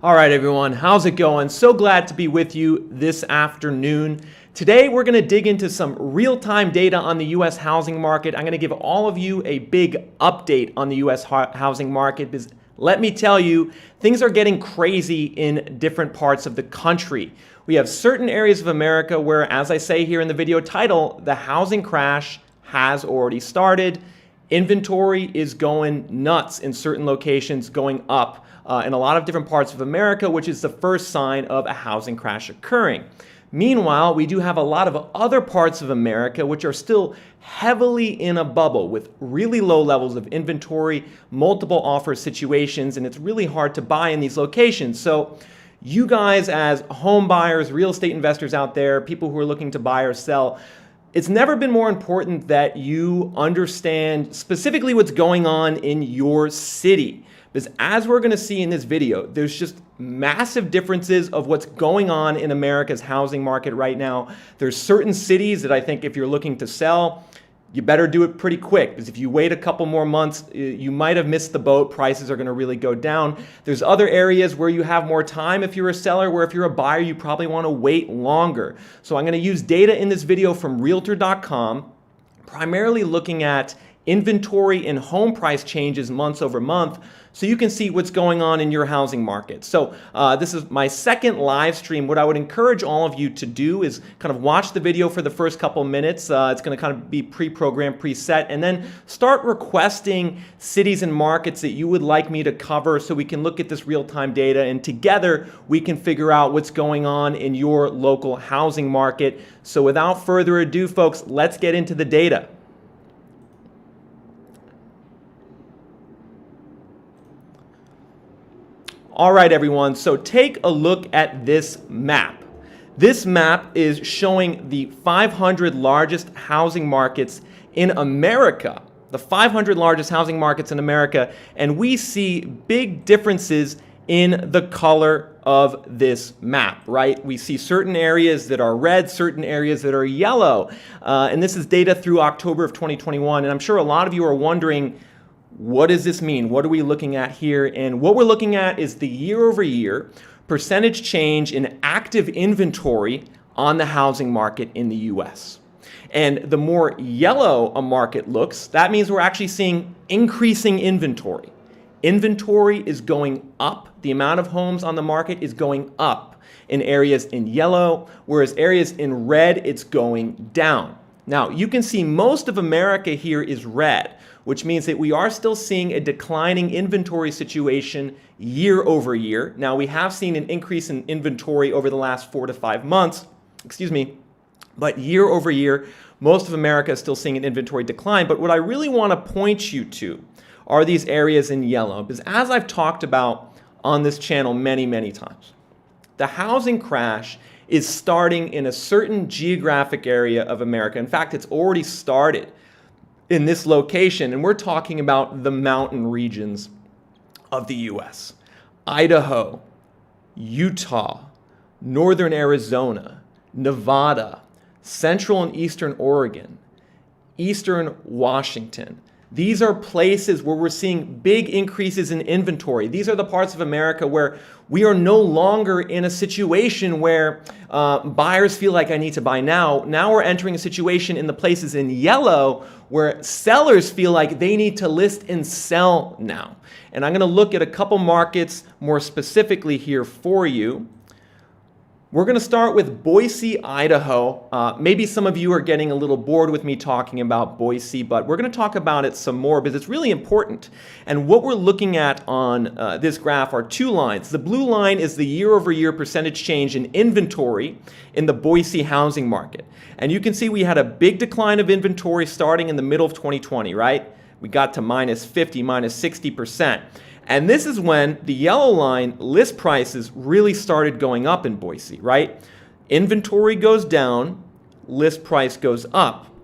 All right, everyone, how's it going? So glad to be with you this afternoon. Today, we're going to dig into some real-time data on the U.S. housing market. I'm going to give all of you a big update on the U.S. housing market because let me tell you, things are getting crazy in different parts of the country. We have certain areas of America where, as I say here in the video title, the housing crash has already started. Inventory is going nuts in certain locations, going up in a lot of different parts of America, which is the first sign of a housing crash occurring. Meanwhile, we do have a lot of other parts of America which are still heavily in a bubble with really low levels of inventory, multiple offer situations, and it's really hard to buy in these locations. So you guys as home buyers, real estate investors out there, people who are looking to buy or sell, it's never been more important that you understand specifically what's going on in your city. Because as we're going to see in this video, there's just massive differences of what's going on in America's housing market right now. There's certain cities that I think if you're looking to sell, you better do it pretty quick, because if you wait a couple more months, you might have missed the boat. Prices are going to really go down. There's other areas where you have more time if you're a seller, where if you're a buyer, you probably want to wait longer. So I'm going to use data in this video from Realtor.com, primarily looking at inventory and home price changes months over month, so you can see what's going on in your housing market. So this is my second live stream. What I would encourage all of you to do is kind of watch the video for the first couple minutes. It's going to kind of be pre-programmed, preset, and then start requesting cities and markets that you would like me to cover so we can look at this real-time data, and together we can figure out what's going on in your local housing market. So without further ado, folks, let's get into the data. All right, everyone, so take a look at this map. This map is showing the 500 largest housing markets in America, the 500 largest housing markets in America, and we see big differences in the color of this map, right? We see certain areas that are red, certain areas that are yellow, and this is data through October of 2021, and I'm sure a lot of you are wondering, what does this mean? What are we looking at here? And what we're looking at is the year-over-year percentage change in active inventory on the housing market in the U.S. And the more yellow a market looks, that means we're actually seeing increasing inventory. Inventory is going up. The amount of homes on the market is going up in areas in yellow, whereas areas in red, it's going down. Now, you can see most of America here is red, which means that we are still seeing a declining inventory situation year over year. Now, we have seen an increase in inventory over the last 4 to 5 months, but year over year, most of America is still seeing an inventory decline. But what I really want to point you to are these areas in yellow, because as I've talked about on this channel many, many times, the housing crash is starting in a certain geographic area of America. In fact, it's already started in this location, and we're talking about the mountain regions of the U.S. Idaho, Utah, northern Arizona, Nevada, central and eastern Oregon, eastern Washington. These are places where we're seeing big increases in inventory. These are the parts of America where we are no longer in a situation where buyers feel like I need to buy now. Now we're entering a situation in the places in yellow where sellers feel like they need to list and sell now. And I'm going to look at a couple markets more specifically here for you. We're going to start with Boise, Idaho. Maybe some of you are getting a little bored with me talking about Boise, but we're going to talk about it some more because it's really important. And what we're looking at on this graph are two lines. The blue line is the year-over-year percentage change in inventory in the Boise housing market. And you can see we had a big decline of inventory starting in the middle of 2020, right? We got to minus 50, minus 60%. And this is when the yellow line, list prices, really started going up in Boise, right? Inventory goes down, list price goes up.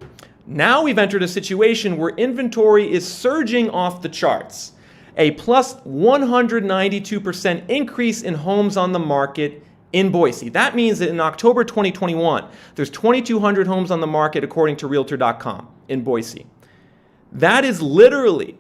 Now we've entered a situation where inventory is surging off the charts. A plus 192% increase in homes on the market in Boise. That means that in October 2021, there's 2,200 homes on the market according to Realtor.com in Boise. That is literally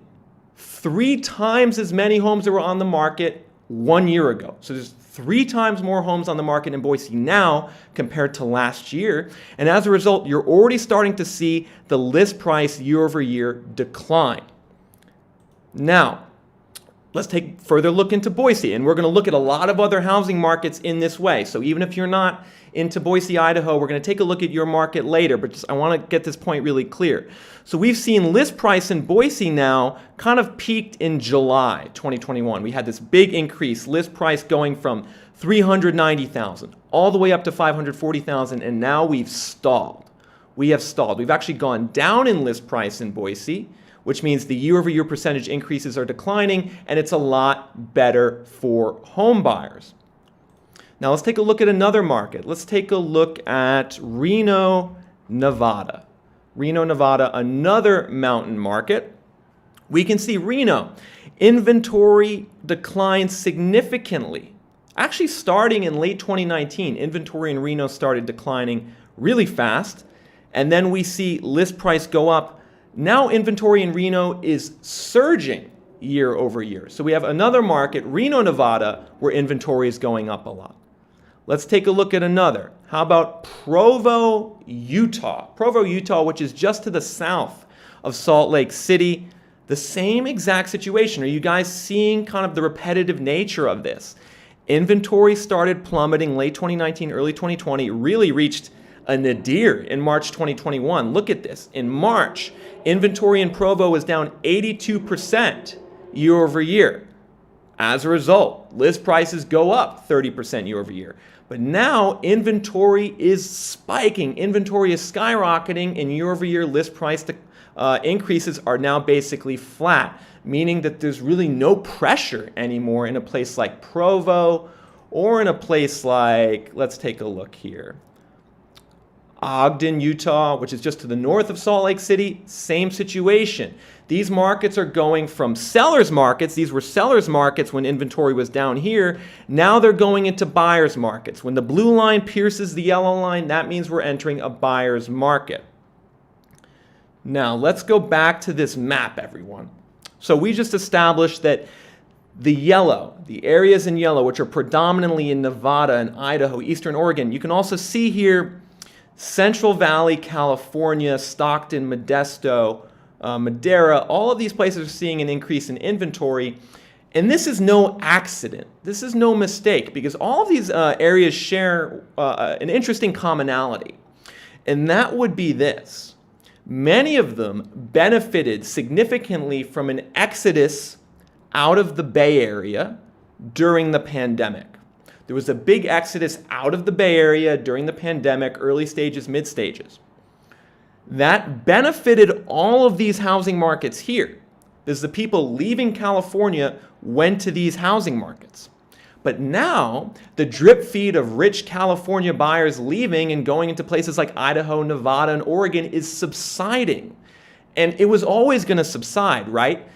3 times as many homes that were on the market 1 year ago. So there's 3 times more homes on the market in Boise now compared to last year. And as a result, you're already starting to see the list price year over year decline. Now, let's take a further look into Boise. And we're going to look at a lot of other housing markets in this way. So even if you're not into Boise, Idaho, we're going to take a look at your market later. But I want to get this point really clear. So we've seen list price in Boise now kind of peaked in July 2021. We had this big increase, list price going from 390,000 all the way up to 540,000, and now we've stalled. We have stalled. We've actually gone down in list price in Boise, which means the year-over-year percentage increases are declining, and it's a lot better for home buyers. Now let's take a look at another market. Let's take a look at Reno, Nevada. Reno, Nevada, another mountain market. We can see Reno, inventory declined significantly. Actually starting in late 2019, inventory in Reno started declining really fast. And then we see list price go up. Now inventory in Reno is surging year over year. So we have another market, Reno, Nevada, where inventory is going up a lot. Let's take a look at another. How about Provo, Utah? Provo, Utah, which is just to the south of Salt Lake City. The same exact situation. Are you guys seeing kind of the repetitive nature of this? Inventory started plummeting late 2019, early 2020, really reached a nadir in March 2021. Look at this. In March, inventory in Provo was down 82% year over year. As a result, list prices go up 30% year over year. But now inventory is spiking. Inventory is skyrocketing, and year over year list price increases are now basically flat, meaning that there's really no pressure anymore in a place like Provo or in a place like, let's take a look here, Ogden, Utah, which is just to the north of Salt Lake City. Same situation. These markets are going from sellers markets. These were sellers markets when inventory was down here. Now they're going into buyers markets. When the blue line pierces the yellow line, that means we're entering a buyer's market. Now let's go back to this map, everyone. So we just established that the yellow, the areas in yellow, which are predominantly in Nevada and Idaho, Eastern Oregon, you can also see here Central Valley, California, Stockton, Modesto, Madera, all of these places are seeing an increase in inventory. And this is no accident. This is no mistake, because all of these areas share an interesting commonality. And that would be this. Many of them benefited significantly from an exodus out of the Bay Area during the pandemic. There was a big exodus out of the Bay Area during the pandemic, early stages, mid stages. That benefited all of these housing markets here. Because the people leaving California went to these housing markets. But now, the drip feed of rich California buyers leaving and going into places like Idaho, Nevada, and Oregon is subsiding. And it was always going to subside, right?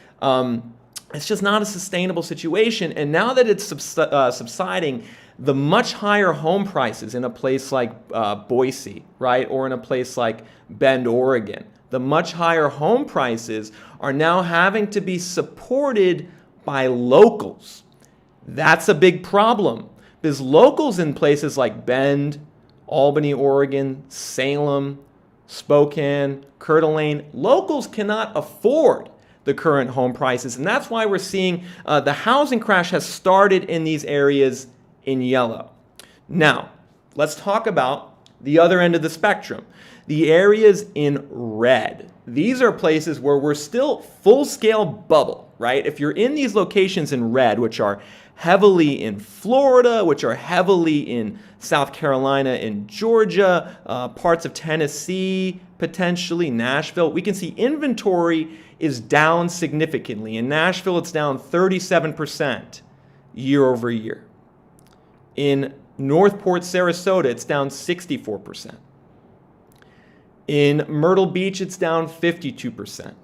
It's just not a sustainable situation. And now that it's subsiding, the much higher home prices in a place like Boise, right, or in a place like Bend, Oregon, the much higher home prices are now having to be supported by locals. That's a big problem, because locals in places like Bend, Albany, Oregon, Salem, Spokane, Coeur d'Alene, locals cannot afford the current home prices. And that's why we're seeing the housing crash has started in these areas in yellow. Now, let's talk about the other end of the spectrum, the areas in red. These are places where we're still full-scale bubble, right? If you're in these locations in red, which are heavily in Florida, which are heavily in South Carolina and Georgia, parts of Tennessee, potentially Nashville, we can see inventory is down significantly. In Nashville, it's down 37% year over year. In Northport, Sarasota, it's down 64%. In Myrtle Beach, it's down 52%.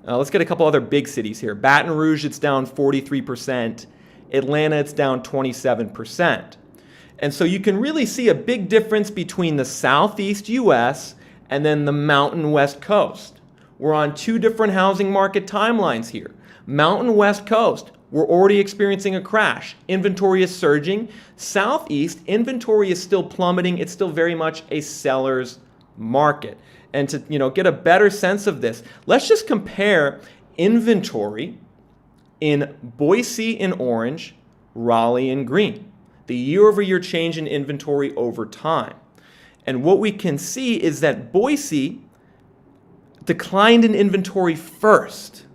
Let's get a couple other big cities here. Baton Rouge, it's down 43%. Atlanta, it's down 27%. And so you can really see a big difference between the Southeast U.S. and then the Mountain West Coast. We're on two different housing market timelines here. Mountain West Coast, we're already experiencing a crash. Inventory is surging. Southeast, inventory is still plummeting. It's still very much a seller's market. And to get a better sense of this, let's just compare inventory in Boise in orange, Raleigh in green. The year-over-year change in inventory over time. And what we can see is that Boise declined in inventory first,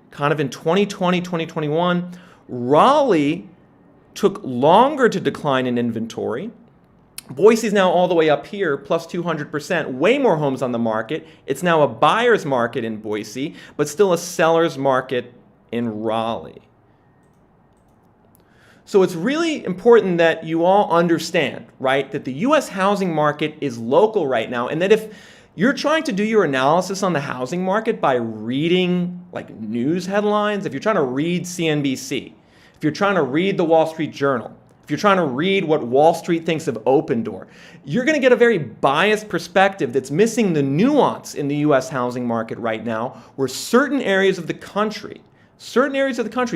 kind of in 2020, 2021. Raleigh took longer to decline in inventory. Boise is now all the way up here, plus 200%, way more homes on the market. It's now a buyer's market in Boise, but still a seller's market in Raleigh. So it's really important that you all understand, right, that the U.S. housing market is local right now, and that if you're trying to do your analysis on the housing market by reading like news headlines, if you're trying to read CNBC, if you're trying to read the Wall Street Journal, if you're trying to read what Wall Street thinks of Open Door, you're going to get a very biased perspective that's missing the nuance in the U.S. housing market right now, where certain areas of the country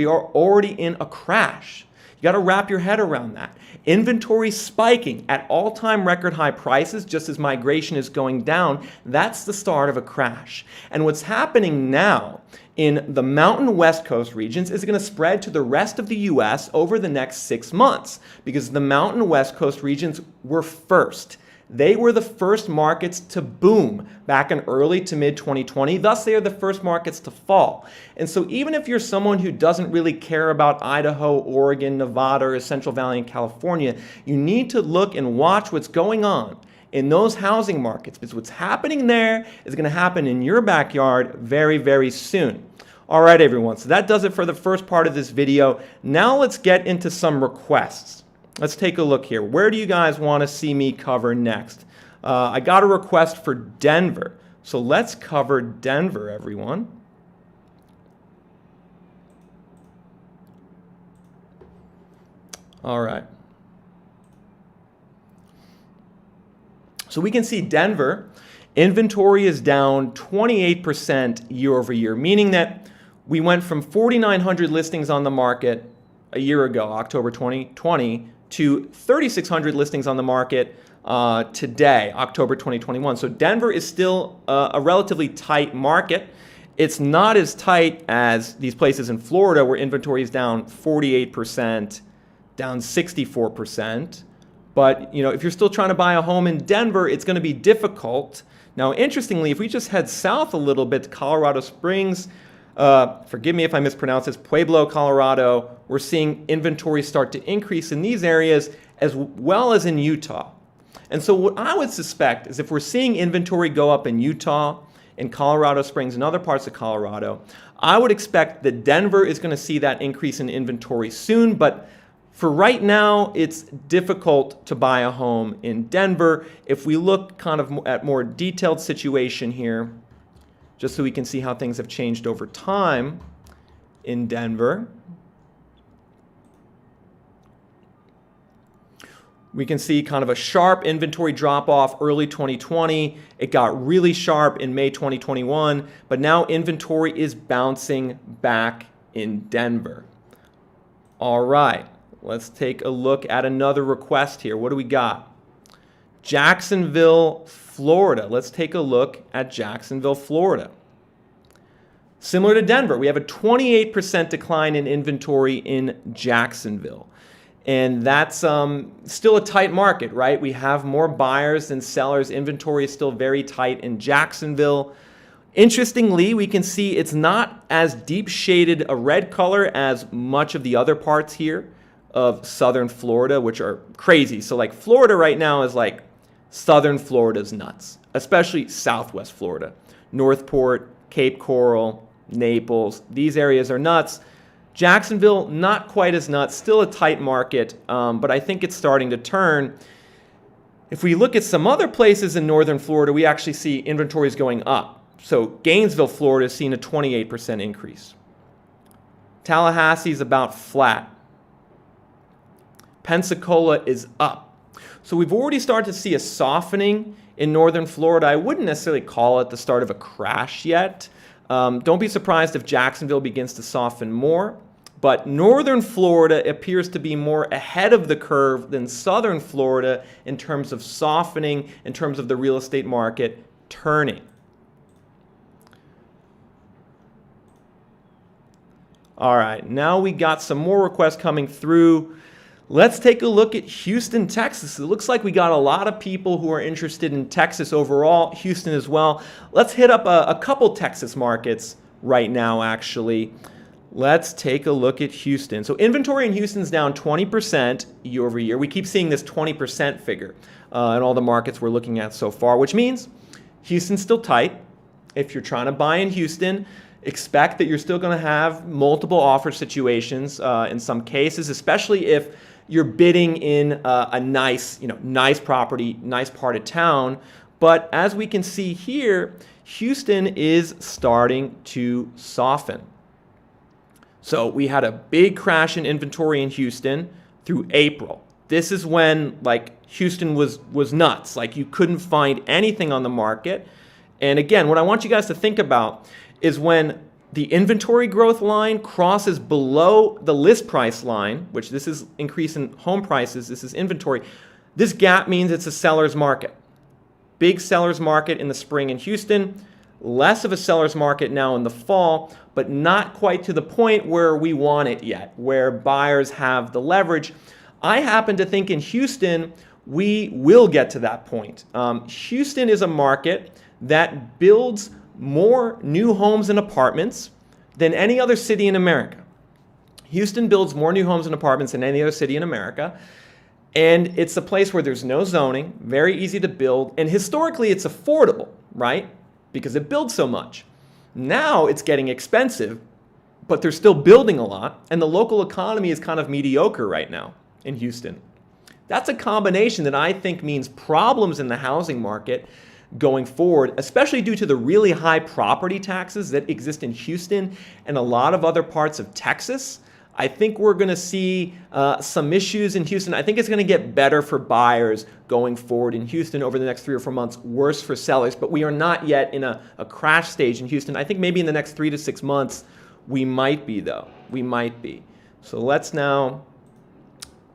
are already in a crash. You got to wrap your head around that. Inventory spiking at all-time record high prices just as migration is going down. That's the start of a crash. And what's happening now in the mountain West Coast regions is going to spread to the rest of the U.S. over the next 6 months because the mountain West Coast regions were first. They were the first markets to boom back in early to mid 2020. Thus, they are the first markets to fall. And so even if you're someone who doesn't really care about Idaho, Oregon, Nevada, or Central Valley in California, you need to look and watch what's going on in those housing markets because what's happening there is going to happen in your backyard very, very soon. All right, everyone. So that does it for the first part of this video. Now let's get into some requests. Let's take a look here. Where do you guys want to see me cover next? I got a request for Denver. So let's cover Denver, everyone. All right. So we can see Denver, inventory is down 28% year over year, meaning that we went from 4,900 listings on the market a year ago, October 2020, to 3,600 listings on the market today, October 2021. So Denver is still a relatively tight market. It's not as tight as these places in Florida where inventory is down 48%, down 64%. But if you're still trying to buy a home in Denver, it's going to be difficult. Now, interestingly, if we just head south a little bit to Colorado Springs, forgive me if I mispronounce this, Pueblo, Colorado, we're seeing inventory start to increase in these areas as well as in Utah. And so what I would suspect is if we're seeing inventory go up in Utah, in Colorado Springs, and other parts of Colorado, I would expect that Denver is going to see that increase in inventory soon. But for right now, it's difficult to buy a home in Denver. If we look kind of at more detailed situation here, just so we can see how things have changed over time in Denver. We can see kind of a sharp inventory drop-off early 2020. It got really sharp in May 2021, but now inventory is bouncing back in Denver. All right, let's take a look at another request here. What do we got? Jacksonville, Florida. Let's take a look at Jacksonville, Florida. Similar to Denver, we have a 28% decline in inventory in Jacksonville. And that's still a tight market, right? We have more buyers than sellers. Inventory is still very tight in Jacksonville. Interestingly, we can see it's not as deep shaded a red color as much of the other parts here of southern Florida, which are crazy. So like Florida right now is like southern Florida's nuts, especially southwest Florida. Northport, Cape Coral, Naples, these areas are nuts. Jacksonville, not quite as nuts, still a tight market, but I think it's starting to turn. If we look at some other places in northern Florida, we actually see inventories going up. So Gainesville, Florida is seeing a 28% increase. Tallahassee is about flat. Pensacola is up. So we've already started to see a softening in northern Florida. I wouldn't necessarily call it the start of a crash yet. Don't be surprised if Jacksonville begins to soften more, But northern Florida appears to be more ahead of the curve than southern Florida in terms of softening, in terms of the real estate market turning. All right, now we got some more requests coming through. Let's take a look at Houston, Texas. It looks like we got a lot of people who are interested in Texas overall, Houston as well. Let's hit up a couple Texas markets right now, actually. Let's take a look at Houston. So inventory in Houston's down 20% year over year. We keep seeing this 20% figure in all the markets we're looking at so far, which means Houston's still tight. If you're trying to buy in Houston, expect that you're still going to have multiple offer situations in some cases, especially if you're bidding in a nice property, nice part of town. But as we can see here, Houston is starting to soften. So we had a big crash in inventory in Houston through April. This is when Houston was nuts. You couldn't find anything on the market. And again, what I want you guys to think about is when the inventory growth line crosses below the list price line, which this is increase in home prices, this is inventory. This gap means it's a seller's market. Big seller's market in the spring in Houston, less of a seller's market now in the fall, but not quite to the point where we want it yet, where buyers have the leverage. I happen to think in Houston, we will get to that point. Houston is a market that builds more new homes and apartments than any other city in America. Houston builds more new homes and apartments than any other city in America. And it's a place where there's no zoning, very easy to build. And historically, it's affordable, right? Because it builds so much. Now it's getting expensive, but they're still building a lot. And the local economy is kind of mediocre right now in Houston. That's a combination that I think means problems in the housing market going forward, especially due to the really high property taxes that exist in Houston and a lot of other parts of Texas. I think we're going to see some issues in Houston. I think it's going to get better for buyers going forward in Houston over the next 3 or 4 months, worse for sellers. But we are not yet in a crash stage in Houston. I think maybe in the next 3 to 6 months, we might be, though. We might be. So let's now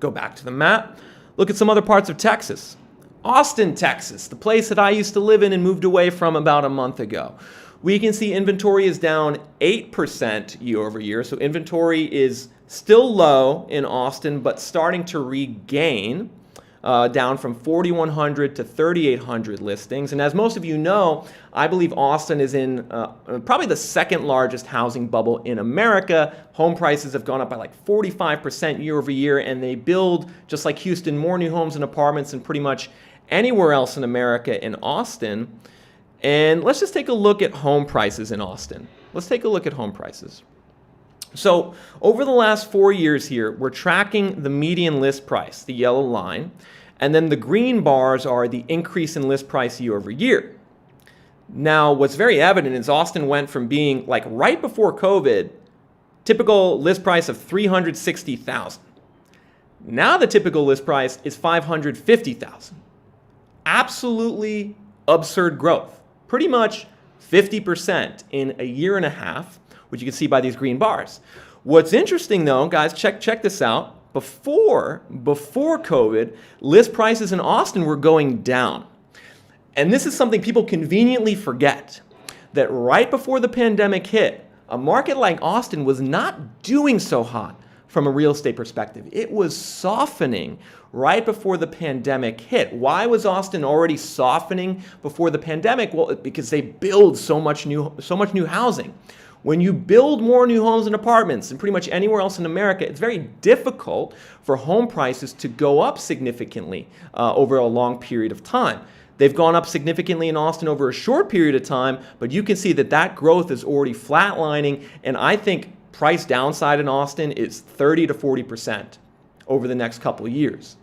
go back to the map. Look at some other parts of Texas. Austin, Texas, the place that I used to live in and moved away from about a month ago. We can see inventory is down 8% year over year. So inventory is still low in Austin, but starting to regain, down from 4,100 to 3,800 listings. And as most of you know, I believe Austin is in probably the second largest housing bubble in America. Home prices have gone up by 45% year over year, and they build, just like Houston, more new homes and apartments than pretty much anywhere else in America in Austin. And let's just take a look at home prices in Austin. Let's take a look at home prices. So over the last 4 years here, we're tracking the median list price, the yellow line, and then the green bars are the increase in list price year over year. Now, what's very evident is Austin went from being right before COVID, typical list price of $360,000. Now the typical list price is $550,000. Absolutely absurd growth. Pretty much 50% in a year and a half, which you can see by these green bars. What's interesting though, guys, check this out. Before COVID, list prices in Austin were going down. And this is something people conveniently forget, that right before the pandemic hit, a market like Austin was not doing so hot from a real estate perspective. It was softening right before the pandemic hit. Why was Austin already softening before the pandemic? Well, because they build so much new housing. When you build more new homes and apartments than pretty much anywhere else in America, it's very difficult for home prices to go up significantly over a long period of time. They've gone up significantly in Austin over a short period of time, but you can see that growth is already flatlining, and I think price downside in Austin is 30 to 40% over the next couple of years.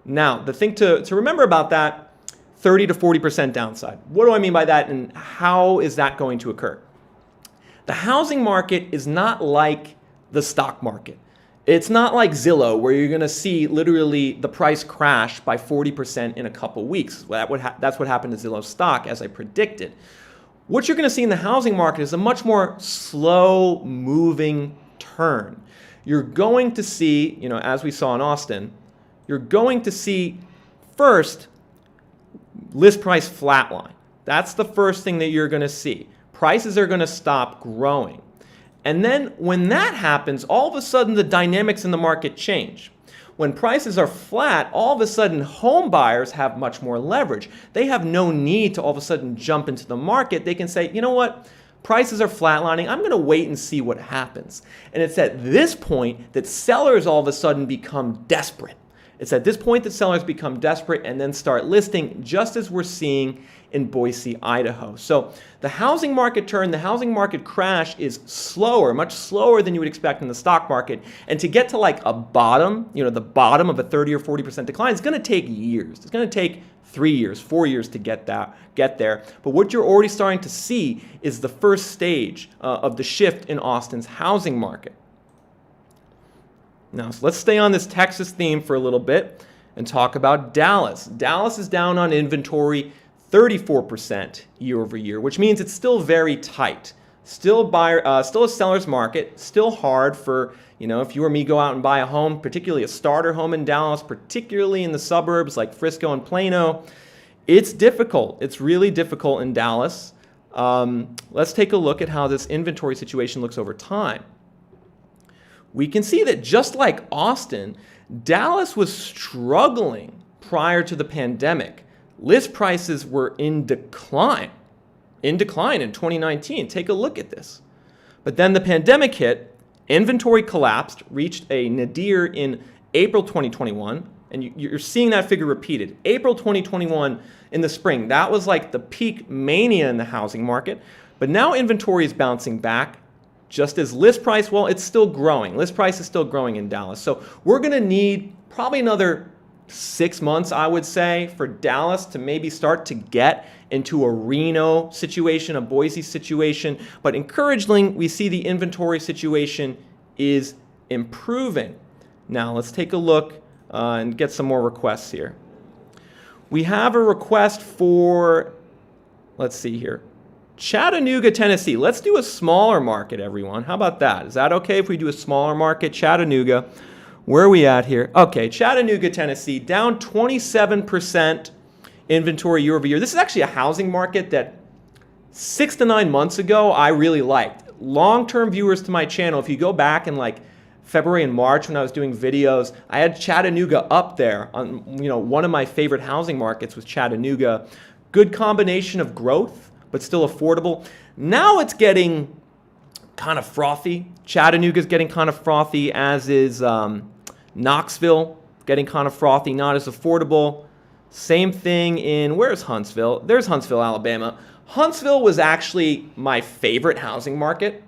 Now, the thing to remember about that, 30 to 40% downside. What do I mean by that, and how is that going to occur? The housing market is not like the stock market. It's not like Zillow, where you're going to see literally the price crash by 40% in a couple weeks. That's what happened to Zillow stock, as I predicted. What you're going to see in the housing market is a much more slow-moving turn. you're going to see, as we saw in Austin, you're going to see first list price flatline. That's the first thing that you're going to see. Prices are going to stop growing. And then when that happens, all of a sudden the dynamics in the market change. When prices are flat, all of a sudden home buyers have much more leverage. They have no need to all of a sudden jump into the market. They can say, you know what? Prices are flatlining. I'm going to wait and see what happens. And it's at this point that sellers all of a sudden become desperate. It's at this point that sellers become desperate and then start listing, just as we're seeing in Boise, Idaho. So the housing market turn, the housing market crash is slower, much slower than you would expect in the stock market. And to get to like a bottom, the bottom of a 30 or 40% decline, it's going to take years. It's going to take 3 years, 4 years to get there. But what you're already starting to see is the first stage of the shift in Austin's housing market. Now, so let's stay on this Texas theme for a little bit and talk about Dallas. Dallas is down on inventory 34% year over year, which means it's still very tight. Still a seller's market, still hard for, if you or me go out and buy a home, particularly a starter home in Dallas, particularly in the suburbs like Frisco and Plano. It's difficult. It's really difficult in Dallas. Let's take a look at how this inventory situation looks over time. We can see that just like Austin, Dallas was struggling prior to the pandemic. List prices were in decline in 2019. Take a look at this. But then the pandemic hit, inventory collapsed, reached a nadir in April 2021, and you're seeing that figure repeated. April 2021 in the spring, that was like the peak mania in the housing market. But now inventory is bouncing back. Just as list price, well, it's still growing. List price is still growing in Dallas. So we're going to need probably another 6 months, I would say, for Dallas to maybe start to get into a Reno situation, a Boise situation. But encouragingly, we see the inventory situation is improving. Now, let's take a look and get some more requests here. We have a request for, let's see here, Chattanooga, Tennessee. Let's do a smaller market, everyone. How about that? Is that okay if we do a smaller market? Chattanooga. Where are we at here? Okay, Chattanooga, Tennessee, down 27% inventory year over year. This is actually a housing market that 6 to 9 months ago I really liked. Long-term viewers to my channel, if you go back in like February and March when I was doing videos, I had Chattanooga up there on, one of my favorite housing markets was Chattanooga. Good combination of growth, but still affordable. Now it's getting kind of frothy. Chattanooga's getting kind of frothy, as is Knoxville, getting kind of frothy, not as affordable. Same thing in, where's Huntsville? There's Huntsville, Alabama. Huntsville was actually my favorite housing market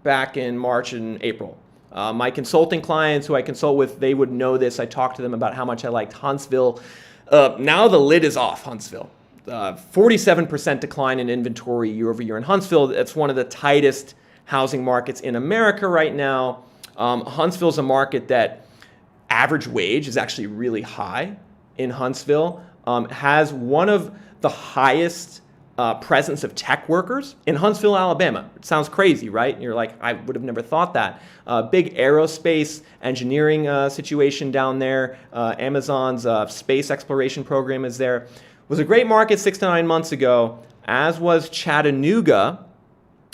back in March and April. My consulting clients who I consult with, they would know this. I talked to them about how much I liked Huntsville. Now the lid is off Huntsville. 47% decline in inventory year over year in Huntsville. That's one of the tightest housing markets in America right now. Huntsville's a market that average wage is actually really high in Huntsville. Has one of the highest presence of tech workers in Huntsville, Alabama. It sounds crazy, right? You're like, I would have never thought that. Big aerospace engineering situation down there. Amazon's space exploration program is there. Was a great market 6 to 9 months ago, as was Chattanooga.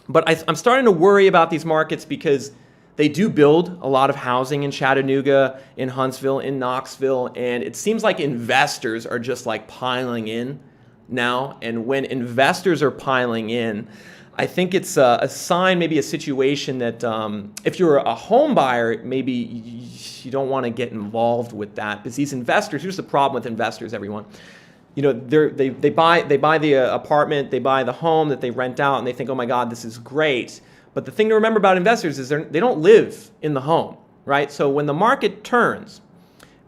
But I'm starting to worry about these markets because they do build a lot of housing in Chattanooga, in Huntsville, in Knoxville, and it seems like investors are just like piling in now. And when investors are piling in, I think it's a sign, maybe a situation that if you're a home buyer, maybe you don't want to get involved with that. Because these investors, here's the problem with investors, everyone. They buy the apartment, they buy the home that they rent out, and they think, oh my God, this is great. But the thing to remember about investors is they don't live in the home, right? So when the market turns,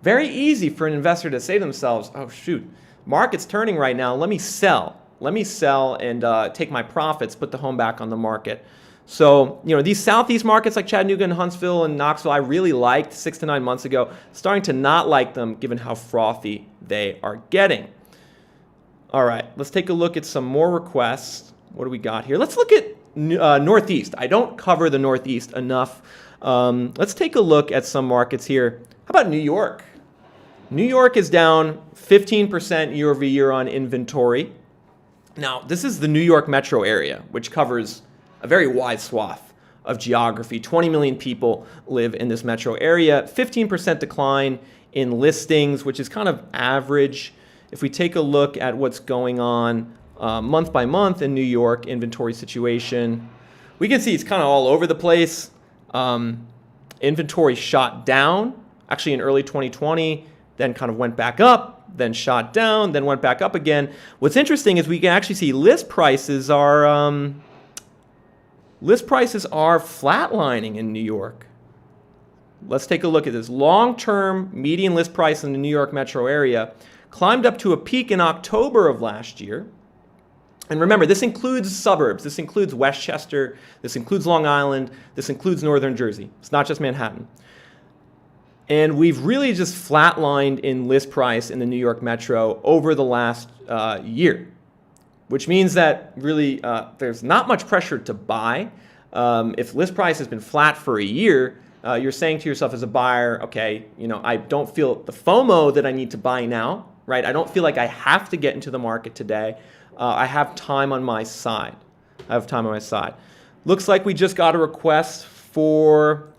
very easy for an investor to say to themselves, oh shoot, market's turning right now, let me sell and take my profits, put the home back on the market. So, these southeast markets like Chattanooga and Huntsville and Knoxville, I really liked 6 to 9 months ago, starting to not like them given how frothy they are getting. All right, let's take a look at some more requests. What do we got here? Let's look at Northeast. I don't cover the Northeast enough. Let's take a look at some markets here. How about New York? New York is down 15% year over year on inventory. Now, this is the New York metro area, which covers a very wide swath of geography. 20 million people live in this metro area. 15% decline in listings, which is kind of average. If we take a look at what's going on month by month in New York inventory situation, we can see it's kind of all over the place. Inventory shot down, actually in early 2020, then kind of went back up, then shot down, then went back up again. What's interesting is we can actually see list prices are flatlining in New York. Let's take a look at this. Long-term median list price in the New York metro area climbed up to a peak in October of last year. And remember, this includes suburbs. This includes Westchester. This includes Long Island. This includes Northern Jersey. It's not just Manhattan. And we've really just flatlined in list price in the New York metro over the last year, which means that really there's not much pressure to buy. If list price has been flat for a year, you're saying to yourself as a buyer, okay, I don't feel the FOMO that I need to buy now, right? I don't feel like I have to get into the market today. I have time on my side. Looks like we just got a request for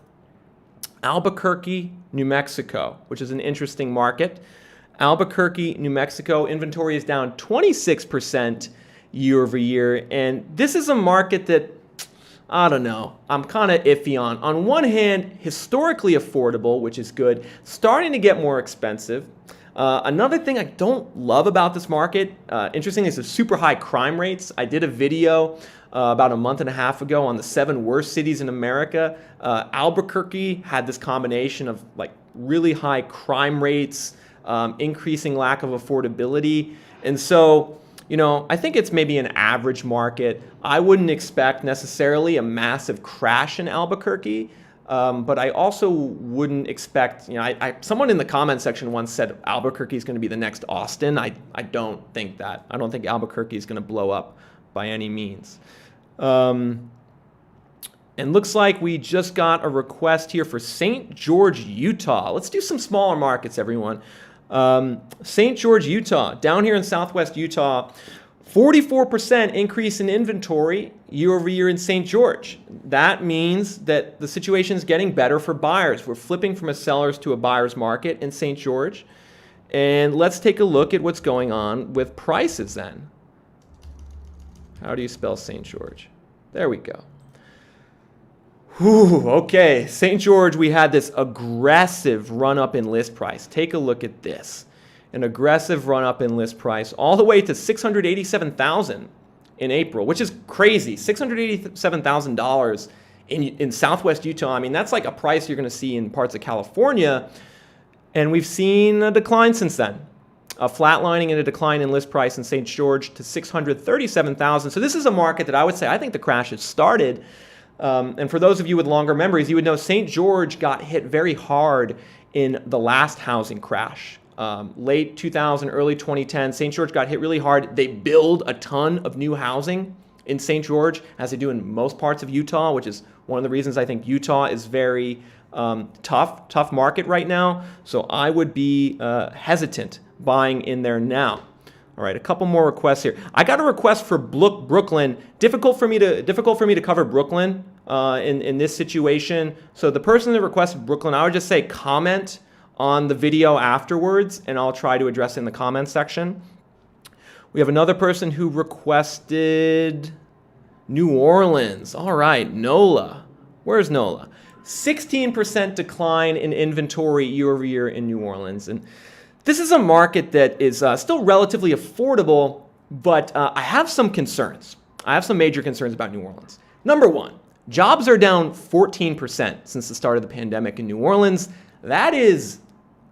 Albuquerque, New Mexico, which is an interesting market. Albuquerque, New Mexico, inventory is down 26% year over year. And this is a market that, I don't know, I'm kind of iffy on. On one hand, historically affordable, which is good, starting to get more expensive. Another thing I don't love about this market, interestingly, is the super high crime rates. I did a video about a month and a half ago on the 7 worst cities in America. Albuquerque had this combination of like really high crime rates, increasing lack of affordability. And so, I think it's maybe an average market. I wouldn't expect necessarily a massive crash in Albuquerque. But I also wouldn't expect, someone in the comment section once said Albuquerque is going to be the next Austin. I don't think that. I don't think Albuquerque is going to blow up by any means. And looks like we just got a request here for St. George, Utah. Let's do some smaller markets, everyone. St. George, Utah, down here in southwest Utah, 44% increase in inventory year over year in St. George. That means that the situation is getting better for buyers. We're flipping from a seller's to a buyer's market in St. George. And let's take a look at what's going on with prices then. How do you spell St. George? There we go. Whew, okay, St. George, we had this aggressive run-up in list price. Take a look at this. An aggressive run-up in list price all the way to $687,000 in April, which is crazy. $687,000 in southwest Utah. I mean, that's like a price you're going to see in parts of California. And we've seen a decline since then. A flatlining and a decline in list price in St. George to $637,000. So this is a market that I would say I think the crash has started. And for those of you with longer memories, you would know St. George got hit very hard in the last housing crash. Late 2000, early 2010, St. George got hit really hard. They build a ton of new housing in St. George, as they do in most parts of Utah, which is one of the reasons I think Utah is very tough market right now. So I would be hesitant buying in there now. All right, a couple more requests here. I got a request for Brooklyn. Difficult for me to cover Brooklyn in this situation. So the person that requested Brooklyn, I would just say comment on the video afterwards, and I'll try to address it in the comment section. We have another person who requested New Orleans. All right, NOLA. Where's NOLA? 16% decline in inventory year over year in New Orleans. And this is a market that is still relatively affordable, but I have some concerns. I have some major concerns about New Orleans. Number one, jobs are down 14% since the start of the pandemic in New Orleans. That is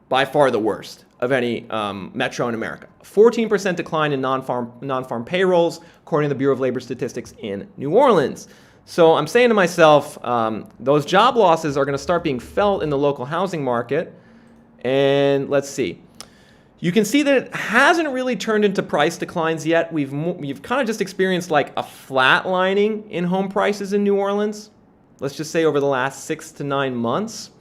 by far the worst of any metro in America. 14% decline in non-farm payrolls, according to the Bureau of Labor Statistics in New Orleans. So I'm saying to myself, those job losses are going to start being felt in the local housing market. And let's see. You can see that it hasn't really turned into price declines yet. We've kind of just experienced like a flatlining in home prices in New Orleans. let's just say over the last 6 to 9 months,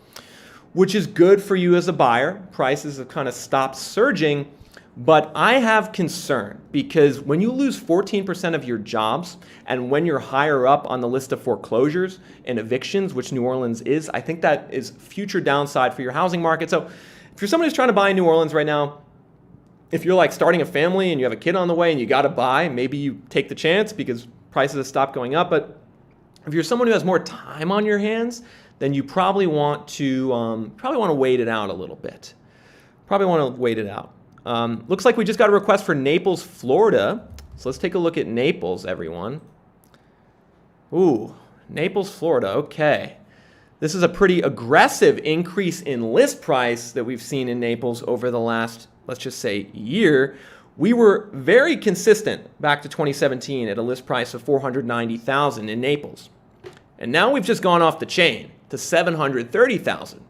which is good for you as a buyer. Prices have kind of stopped surging, but I have concern because when you lose 14% of your jobs and when you're higher up on the list of foreclosures and evictions, which New Orleans is, I think that is future downside for your housing market. So if you're somebody who's trying to buy in New Orleans right now, if you're like starting a family and you have a kid on the way and you got to buy, maybe you take the chance because prices have stopped going up. But if you're someone who has more time on your hands, then you probably want to wait it out a little bit. Probably want to wait it out. Looks like we just got a request for Naples, Florida. So let's take a look at Naples, everyone. Ooh, Naples, Florida. Okay. This is a pretty aggressive increase in list price that we've seen in Naples over the last, let's just say, year. We were very consistent back to 2017 at a list price of $490,000 in Naples. And now we've just gone off the chain to $730,000.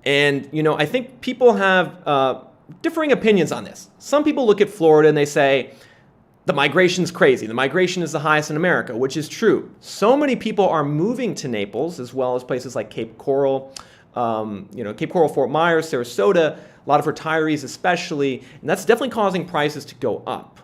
And, I think people have differing opinions on this. Some people look at Florida and they say, the migration's crazy. The migration is the highest in America, which is true. So many people are moving to Naples, as well as places like Cape Coral, Cape Coral, Fort Myers, Sarasota, a lot of retirees especially, and that's definitely causing prices to go up.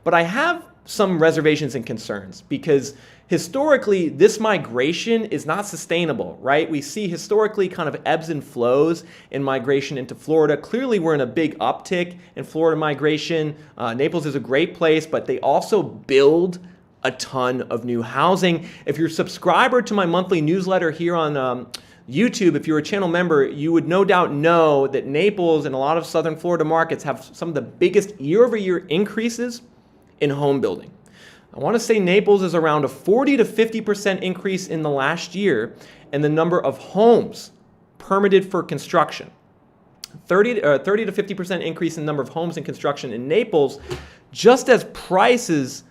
But I have some reservations and concerns because historically, this migration is not sustainable, right? We see historically kind of ebbs and flows in migration into Florida. Clearly, we're in a big uptick in Florida migration. Naples is a great place, but they also build a ton of new housing. If you're a subscriber to my monthly newsletter here on YouTube, if you're a channel member, you would no doubt know that Naples and a lot of southern Florida markets have some of the biggest year-over-year increases in home building. I want to say Naples is around a 40 to 50% increase in the last year in the number of homes permitted for construction. 30 to 50% increase in the number of homes in construction in Naples, just as prices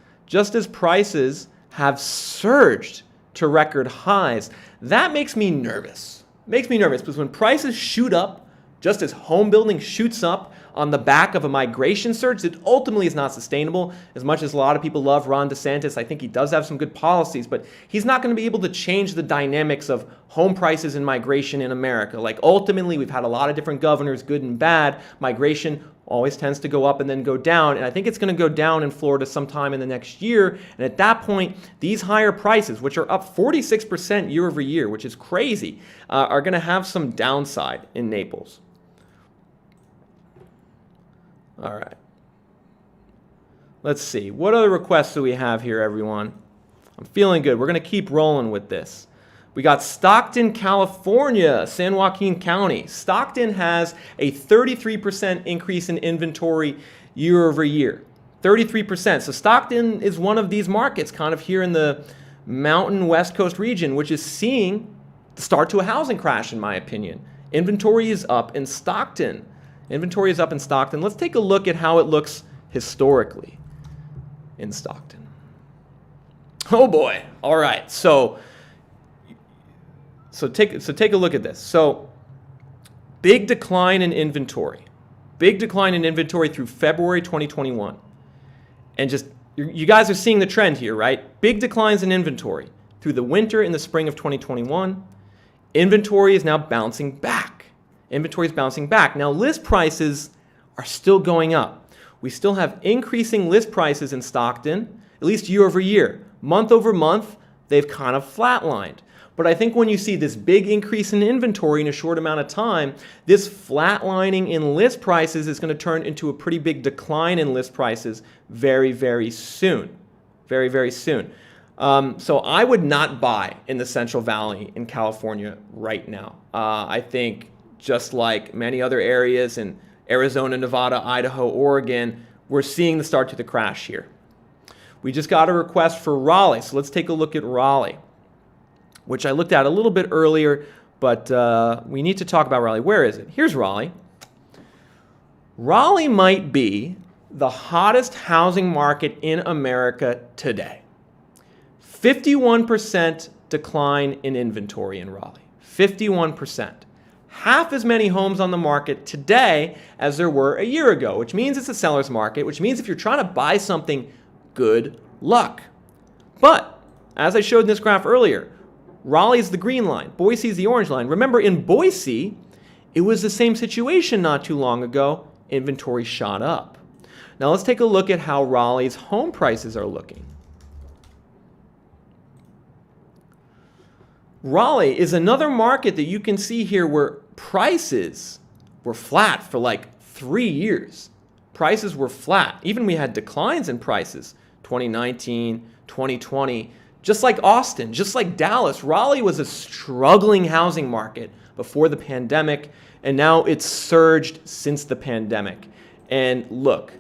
have surged to record highs. That makes me nervous. Because when prices shoot up, just as home building shoots up on the back of a migration surge that ultimately is not sustainable. As much as a lot of people love Ron DeSantis, I think he does have some good policies, but he's not going to be able to change the dynamics of home prices and migration in America. Like ultimately, we've had a lot of different governors, good and bad. Migration always tends to go up and then go down, and I think it's going to go down in Florida sometime in the next year. And at that point, these higher prices, which are up 46% year over year, which is crazy, are going to have some downside in Naples. All right. Let's see. What other requests do we have here, everyone? I'm feeling good. We're going to keep rolling with this. We got Stockton, California, San Joaquin County. Stockton has a 33% increase in inventory year over year. 33%. So Stockton is one of these markets kind of here in the mountain West Coast region, which is seeing the start to a housing crash, in my opinion. Inventory is up in Stockton. Let's take a look at how it looks historically in Stockton. Oh boy. All right. So take a look at this. So big decline in inventory. Through February 2021. And just you guys are seeing the trend here, right? Big declines in inventory through the winter and the spring of 2021. Inventory is now bouncing back. Now, list prices are still going up. We still have increasing list prices in Stockton, at least year over year. Month over month, they've kind of flatlined. But I think when you see this big increase in inventory in a short amount of time, this flatlining in list prices is going to turn into a pretty big decline in list prices very, very soon. So I would not buy in the Central Valley in California right now. I think just like many other areas in Arizona, Nevada, Idaho, Oregon, we're seeing the start to the crash here. We just got a request for Raleigh, so let's take a look at Raleigh, which I looked at a little bit earlier, but we need to talk about Raleigh. Where is it? Here's Raleigh. Raleigh might be the hottest housing market in America today. 51% decline in inventory in Raleigh. 51%. Half as many homes on the market today as there were a year ago, which means it's a seller's market, which means if you're trying to buy something, good luck. But As I showed in this graph earlier, Raleigh is the green line, Boise is the orange line. Remember, in Boise, it was the same situation not too long ago. Inventory shot up. Now let's take a look at how Raleigh's home prices are looking. Raleigh is another market that you can see here where prices were flat for like 3 years. Prices were flat. Even we had declines in prices, 2019, 2020. Just like Austin, just like Dallas, Raleigh was a struggling housing market before the pandemic, and now it's surged since the pandemic. And look,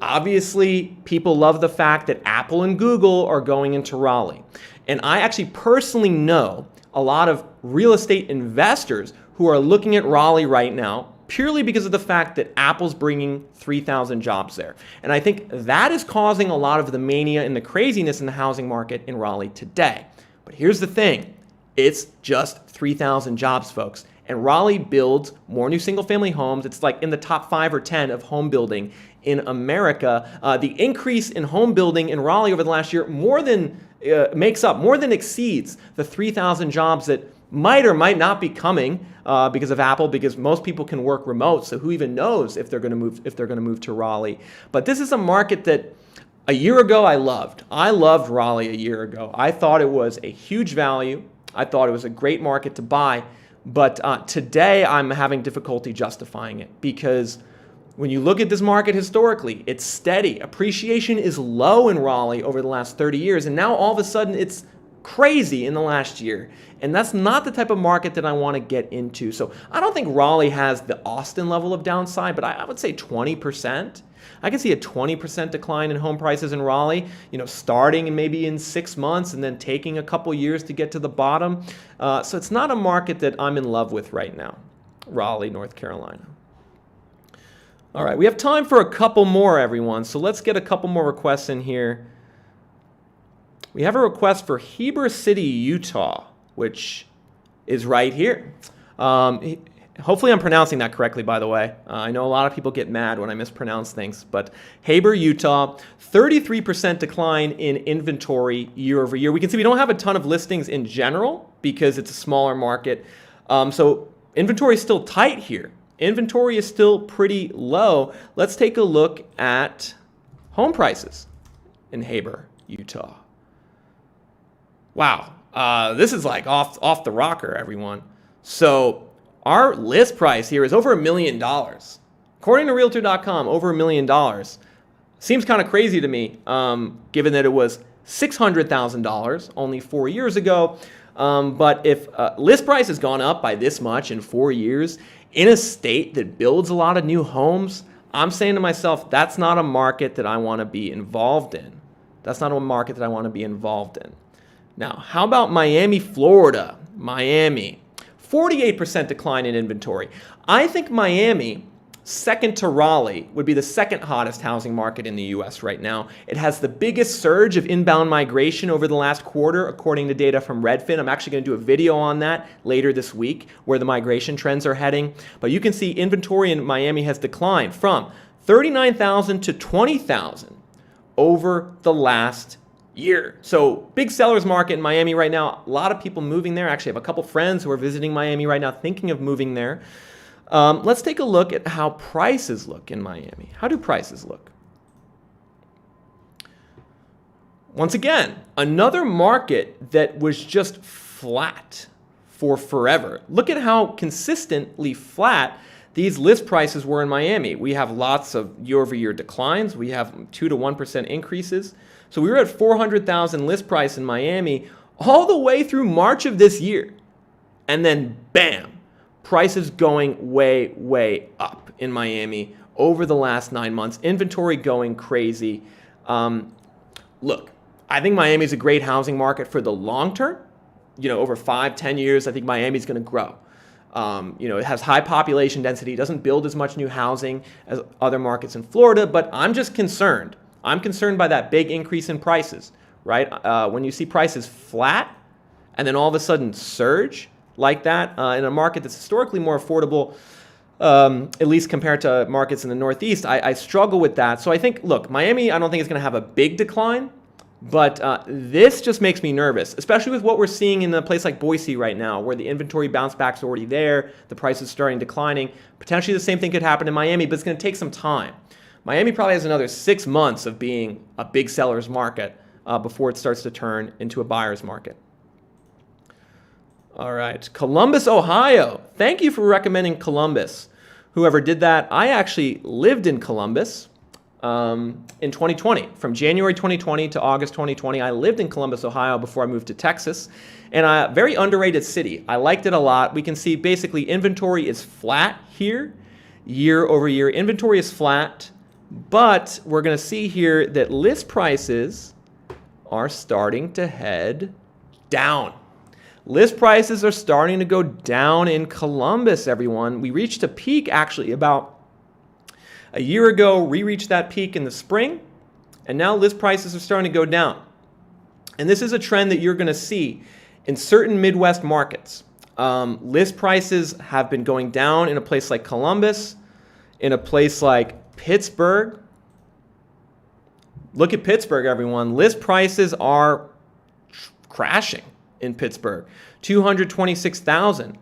obviously, people love the fact that Apple and Google are going into Raleigh. And I actually personally know a lot of real estate investors who are looking at Raleigh right now purely because of the fact that Apple's bringing 3,000 jobs there. And I think that is causing a lot of the mania and the craziness in the housing market in Raleigh today. But here's the thing. It's just 3,000 jobs, folks. And Raleigh builds more new single-family homes. It's like in the top 5 or 10 of home building in America. The increase in home building in Raleigh over the last year more than exceeds the 3,000 jobs that might or might not be coming because of Apple, because most people can work remote. So who even knows if they're going to move to Raleigh? But this is a market that a year ago I loved. I loved Raleigh a year ago. I thought it was a huge value. I thought it was a great market to buy. But today I'm having difficulty justifying it because when you look at this market historically, it's steady. Appreciation is low in Raleigh over the last 30 years, and now all of a sudden it's crazy in the last year. And that's not the type of market that I want to get into. So I don't think Raleigh has the Austin level of downside, but I would say 20%. I can see a 20% decline in home prices in Raleigh, starting maybe in 6 months and then taking a couple years to get to the bottom. So it's not a market that I'm in love with right now, Raleigh, North Carolina. All right, we have time for a couple more, everyone. So let's get a couple more requests in here. We have a request for Heber City, Utah, which is right here. Hopefully I'm pronouncing that correctly, by the way. I know a lot of people get mad when I mispronounce things, but Heber, Utah, 33% decline in inventory year over year. We can see we don't have a ton of listings in general because it's a smaller market. So inventory is still tight here. Inventory is still pretty low. Let's take a look at home prices in Heber, Utah. Wow, this is like off the rocker, everyone. So our list price here is over $1 million. According to Realtor.com, over $1 million. Seems kind of crazy to me, given that it was $600,000 only 4 years ago. But if list price has gone up by this much in 4 years, in a state that builds a lot of new homes, I'm saying to myself, that's not a market that I want to be involved in. That's not a market that I want to be involved in. Now, how about Miami, Florida? Miami, 48% decline in inventory. I think Miami, second to Raleigh, would be the second hottest housing market in the U.S. right now. It has the biggest surge of inbound migration over the last quarter, according to data from Redfin. I'm actually going to do a video on that later this week, where the migration trends are heading. But you can see inventory in Miami has declined from 39,000 to 20,000 over the last year. So big sellers market in Miami right now. A lot of people moving there. Actually, I have a couple friends who are visiting Miami right now thinking of moving there. Let's take a look at how prices look in Miami. How do prices look? Once again, another market that was just flat for forever. Look at how consistently flat these list prices were in Miami. We have lots of year-over-year declines. We have 2 to 1% increases. So we were at 400,000 list price in Miami all the way through March of this year. And then bam, prices going way, way up in Miami over the last 9 months. Inventory going crazy. Look, I think Miami is a great housing market for the long term. Over 5-10 years, I think Miami is going to grow. It has high population density, doesn't build as much new housing as other markets in Florida, but I'm just concerned. I'm concerned by that big increase in prices, right? When you see prices flat and then all of a sudden surge like that in a market that's historically more affordable, at least compared to markets in the Northeast, I struggle with that. So I think, look, Miami, I don't think is going to have a big decline, But this just makes me nervous, especially with what we're seeing in a place like Boise right now, where the inventory bounce back's already there, the price is starting declining. Potentially the same thing could happen in Miami, but it's going to take some time. Miami probably has another 6 months of being a big seller's market before it starts to turn into a buyer's market. All right, Columbus, Ohio. Thank you for recommending Columbus. Whoever did that, I actually lived in Columbus in 2020. From January 2020 to August 2020, I lived in Columbus, Ohio before I moved to Texas. And a very underrated city. I liked it a lot. We can see basically inventory is flat here, year over year. Inventory is flat, but we're going to see here that list prices are starting to head down. List prices are starting to go down in Columbus, everyone. We reached a peak actually about a year ago. We reached that peak in the spring, and now list prices are starting to go down. And this is a trend that you're going to see in certain Midwest markets. List prices have been going down in a place like Columbus, in a place like Pittsburgh. Look at Pittsburgh, everyone. List prices are crashing in Pittsburgh, 226,000.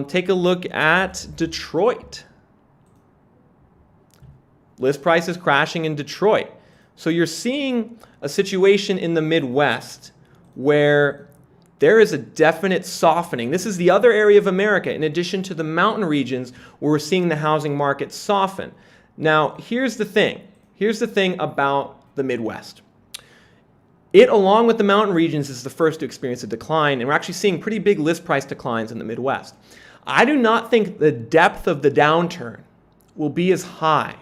Take a look at Detroit. List prices crashing in Detroit. So you're seeing a situation in the Midwest where there is a definite softening. This is the other area of America, in addition to the mountain regions, where we're seeing the housing market soften. Now, here's the thing. Here's the thing about the Midwest. It, along with the mountain regions, is the first to experience a decline, and we're actually seeing pretty big list price declines in the Midwest. I do not think the depth of the downturn will be as high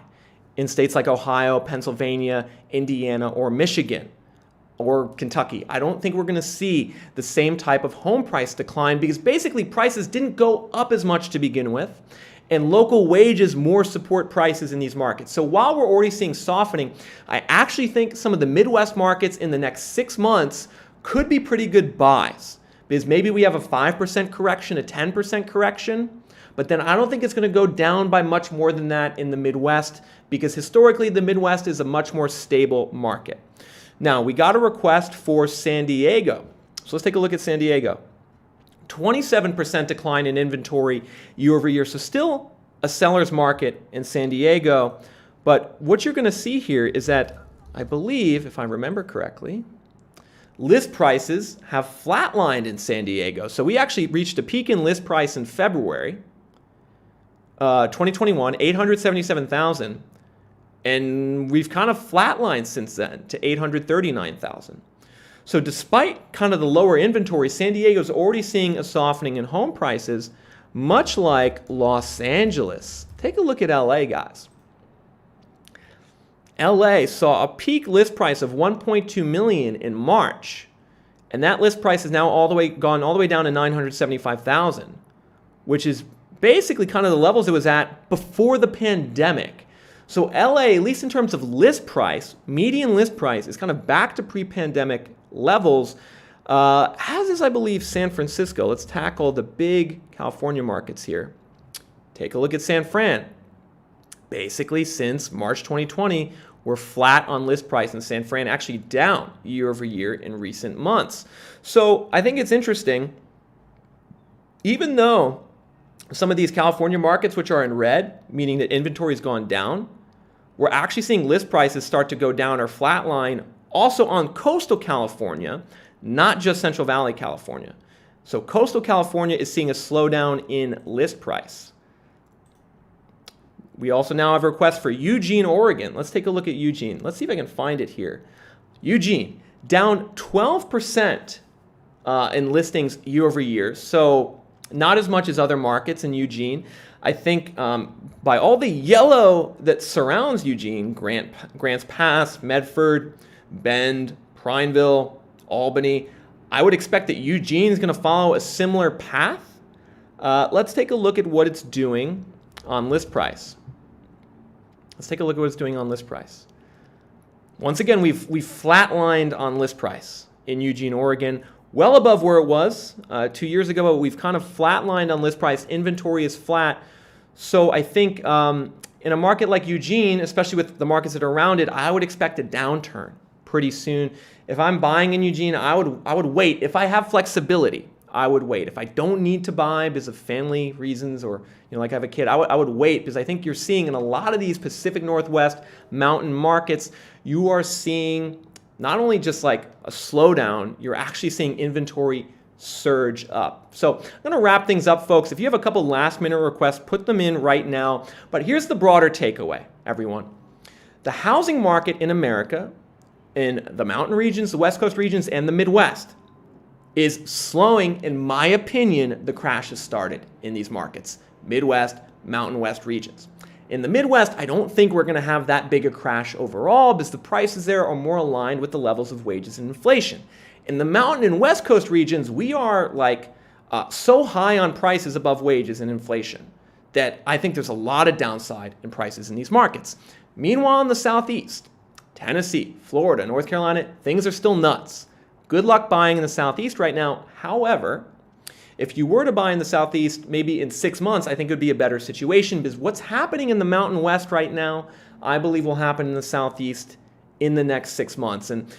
in states like Ohio, Pennsylvania, Indiana, or Michigan, or Kentucky. I don't think we're going to see the same type of home price decline because basically prices didn't go up as much to begin with, and local wages more support prices in these markets. So while we're already seeing softening, I actually think some of the Midwest markets in the next 6 months could be pretty good buys, because maybe we have a 5% correction, a 10% correction, but then I don't think it's going to go down by much more than that in the Midwest, because historically the Midwest is a much more stable market. Now, we got a request for San Diego. So let's take a look at San Diego. 27% decline in inventory year over year. So still a seller's market in San Diego. But what you're going to see here is that, I believe, if I remember correctly, list prices have flatlined in San Diego. So we actually reached a peak in list price in February 2021, 877,000. And we've kind of flatlined since then to 839,000. So despite kind of the lower inventory, San Diego's already seeing a softening in home prices, much like Los Angeles. Take a look at LA, guys. LA saw a peak list price of 1.2 million in March, and that list price is now gone all the way down to 975,000, which is basically kind of the levels it was at before the pandemic. So LA, at least in terms of list price, median list price is kind of back to pre-pandemic levels, as is, I believe, San Francisco. Let's tackle the big California markets here. Take a look at San Fran. Basically, since March 2020, we're flat on list price in San Fran, actually down year over year in recent months. So I think it's interesting, even though some of these California markets, which are in red, meaning that inventory has gone down, we're actually seeing list prices start to go down or flatline also on coastal California, not just Central Valley, California. So coastal California is seeing a slowdown in list price. We also now have a request for Eugene, Oregon. Let's take a look at Eugene. Let's see if I can find it here. Eugene, down 12% in listings year over year. So not as much as other markets in Eugene. I think by all the yellow that surrounds Eugene, Grants Pass, Medford, Bend, Prineville, Albany, I would expect that Eugene is going to follow a similar path. Let's take a look at what it's doing on list price. Let's take a look at what it's doing on list price. Once again, we've flatlined on list price in Eugene, Oregon, well above where it was 2 years ago, but we've kind of flatlined on list price. Inventory is flat. So I think in a market like Eugene, especially with the markets that are around it, I would expect a downturn pretty soon. If I'm buying in Eugene, I would wait. If I have flexibility, I would wait. If I don't need to buy because of family reasons or like I have a kid, I would wait, because I think you're seeing in a lot of these Pacific Northwest mountain markets, you are seeing not only just like a slowdown, you're actually seeing inventory surge up. So I'm going to wrap things up, folks. If you have a couple last minute requests, put them in right now. But here's the broader takeaway, everyone. The housing market in America, in the mountain regions, the West Coast regions, and the Midwest, is slowing. In my opinion, the crash has started in these markets, Midwest, Mountain West regions. In the Midwest, I don't think we're going to have that big a crash overall, because the prices there are more aligned with the levels of wages and inflation. In the Mountain and West Coast regions, we are like so high on prices above wages and inflation that I think there's a lot of downside in prices in these markets. Meanwhile, in the Southeast, Tennessee, Florida, North Carolina, things are still nuts. Good luck buying in the Southeast right now. However, if you were to buy in the Southeast, maybe in 6 months, I think it would be a better situation, because what's happening in the Mountain West right now, I believe will happen in the Southeast in the next 6 months. And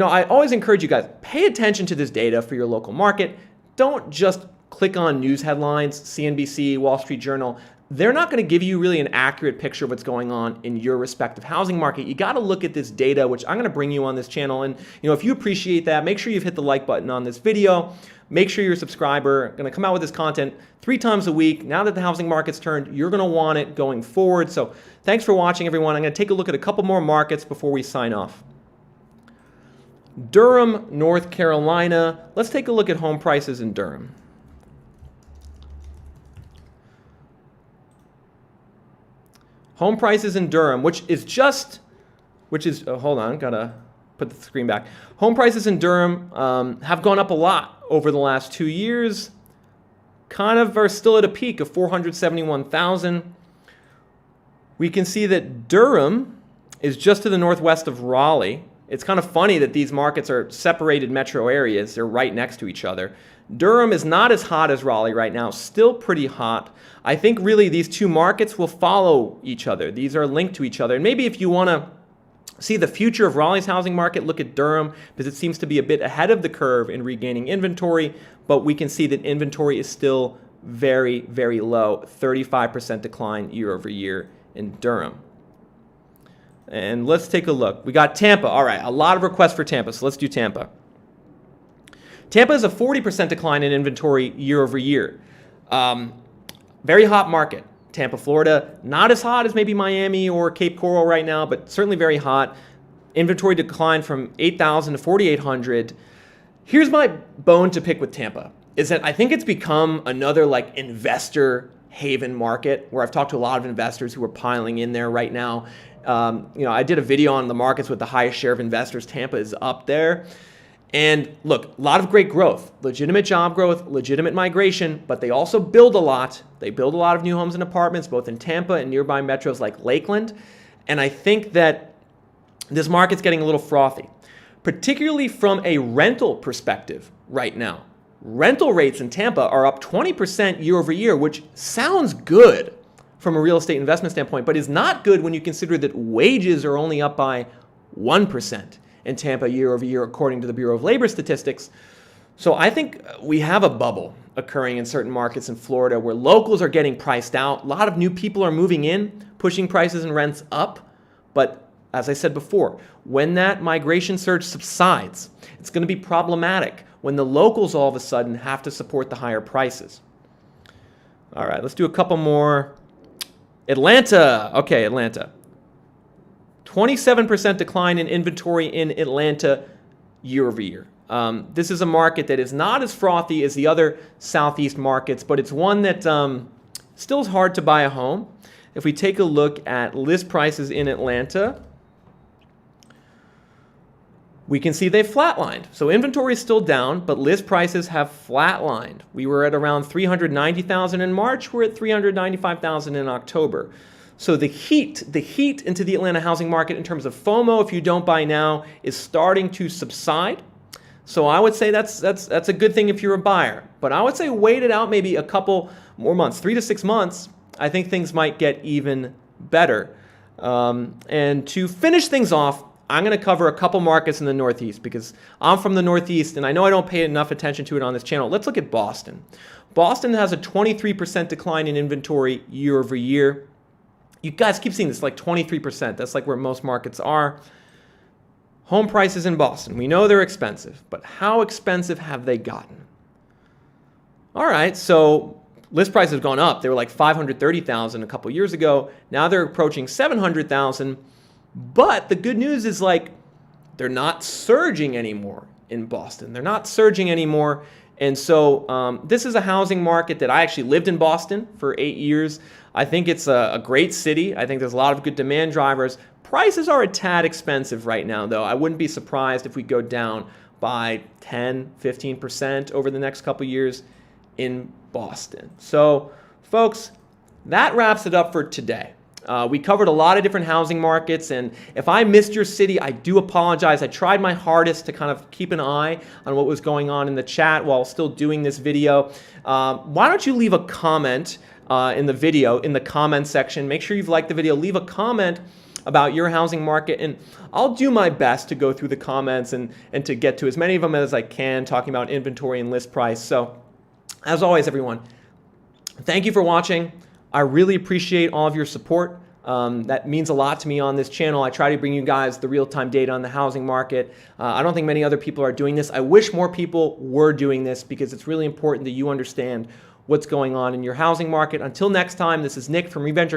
I always encourage you guys, pay attention to this data for your local market. Don't just click on news headlines, CNBC, Wall Street Journal. They're not going to give you really an accurate picture of what's going on in your respective housing market. You got to look at this data, which I'm going to bring you on this channel. And if you appreciate that, make sure you've hit the like button on this video. Make sure you're a subscriber. I'm going to come out with this content 3 times a week. Now that the housing market's turned, you're going to want it going forward. So thanks for watching, everyone. I'm going to take a look at a couple more markets before we sign off. Durham, North Carolina. Let's take a look at home prices in Durham. Home prices in Durham, hold on, gotta put the screen back. Home prices in Durham have gone up a lot over the last 2 years. Kind of are still at a peak of 471,000. We can see that Durham is just to the northwest of Raleigh. It's kind of funny that these markets are separated metro areas. They're right next to each other. Durham is not as hot as Raleigh right now, still pretty hot. I think really these two markets will follow each other. These are linked to each other. And maybe if you want to see the future of Raleigh's housing market, look at Durham, because it seems to be a bit ahead of the curve in regaining inventory, but we can see that inventory is still very, very low, 35% decline year over year in Durham. And let's take a look. We got Tampa. All right, a lot of requests for Tampa, so let's do Tampa. Tampa is a 40% decline in inventory year over year. Very hot market. Tampa, Florida, not as hot as maybe Miami or Cape Coral right now, but certainly very hot. Inventory declined from 8,000 to 4,800. Here's my bone to pick with Tampa, is that I think it's become another like investor haven market, where I've talked to a lot of investors who are piling in there right now. I did a video on the markets with the highest share of investors. Tampa is up there. And look, a lot of great growth, legitimate job growth, legitimate migration, but they also build a lot. They build a lot of new homes and apartments, both in Tampa and nearby metros like Lakeland. And I think that this market's getting a little frothy, particularly from a rental perspective right now. Rental rates in Tampa are up 20% year over year, which sounds good from a real estate investment standpoint, but is not good when you consider that wages are only up by 1% in Tampa year over year, according to the Bureau of Labor Statistics. So I think we have a bubble occurring in certain markets in Florida where locals are getting priced out. A lot of new people are moving in, pushing prices and rents up. But as I said before, when that migration surge subsides, it's going to be problematic when the locals all of a sudden have to support the higher prices. All right, let's do a couple more. Atlanta. Okay, Atlanta. 27% decline in inventory in Atlanta year over year. This is a market that is not as frothy as the other Southeast markets, but it's one that still is hard to buy a home. If we take a look at list prices in Atlanta, we can see they've flatlined. So inventory is still down, but list prices have flatlined. We were at around 390,000 in March. We're at 395,000 in October. So the heat into the Atlanta housing market in terms of FOMO, if you don't buy now, is starting to subside. So I would say that's a good thing if you're a buyer. But I would say wait it out maybe a couple more months, 3 to 6 months. I think things might get even better. And to finish things off, I'm going to cover a couple markets in the Northeast because I'm from the Northeast and I know I don't pay enough attention to it on this channel. Let's look at Boston. Boston has a 23% decline in inventory year over year. You guys keep seeing this, like 23%. That's like where most markets are. Home prices in Boston, we know they're expensive, but how expensive have they gotten? All right, so list prices have gone up. They were like $530,000 a couple years ago. Now they're approaching $700,000. But the good news is, like, they're not surging anymore in Boston. They're not surging anymore. And so this is a housing market that I actually lived in Boston for 8 years. I think it's a great city. I think there's a lot of good demand drivers. Prices are a tad expensive right now, though. I wouldn't be surprised if we go down by 10, 15% over the next couple years in Boston. So, folks, that wraps it up for today. We covered a lot of different housing markets, and if I missed your city, I do apologize. I tried my hardest to kind of keep an eye on what was going on in the chat while still doing this video. Why don't you leave a comment in the video, in the comment section. Make sure you've liked the video. Leave a comment about your housing market, and I'll do my best to go through the comments and to get to as many of them as I can, talking about inventory and list price. So, as always, everyone, thank you for watching. I really appreciate all of your support. That means a lot to me on this channel. I try to bring you guys the real-time data on the housing market. I don't think many other people are doing this. I wish more people were doing this because it's really important that you understand what's going on in your housing market. Until next time, this is Nick from Reventure